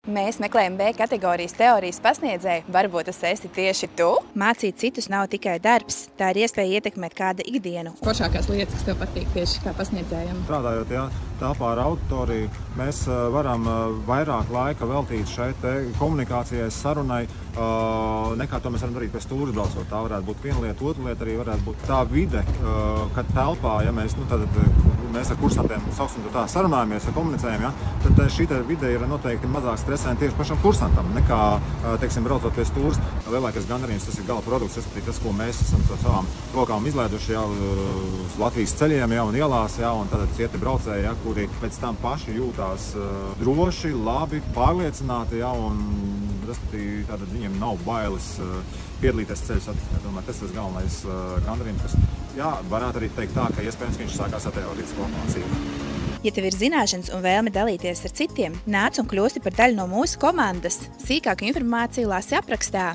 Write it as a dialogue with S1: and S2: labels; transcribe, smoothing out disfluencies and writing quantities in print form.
S1: Mēs meklējam B kategorijas teorijas pasniedzēju. Varbūt tas esi tieši tu?
S2: Mācīt citus nav tikai darbs, tā ir iespēja ietekmēt kāda ikdienu.
S1: Foršākās lietas, kas tev patīk tieši kā pasniedzējam?
S3: Strādājot telpā ar auditoriju, mēs varam vairāk laika veltīt šeit komunikācijai, sarunai, nekā to mēs varam darīt pēc stūra braucot. Tā varētu būt viena lieta, otra lieta arī varētu būt tā vide, kad telpā, ja mēs, mēs ar kursantiem sauksim tā sarunājamies, ja komunicējam, ja, tad šī vide ir noteikti mazāk stresēna tieši pašam kursantam, nekā, teiksim, braucot pie stūras. Lielākais gandarījums tas ir gala produkts, tas, ko mēs esam ar savām rokām izlaiduši jau Latvijas ceļiem un ielās, un tad cieti braucēji, kuri pēc tam paši jūtās droši, labi, pārliecināti, un respektīvi viņiem nav bailes piedalīties ceļu satiksmē. Domāju, tas ir galvenais gandarījums, kas, varētu arī teikt tā, ka iespējams, ka viņš sākās ar teorētisko mācību.
S2: Ja tev ir zināšanas un vēlme dalīties ar citiem, nāc un kļūsti par daļu no mūsu komandas. Sīkāku informāciju lasi aprakstā.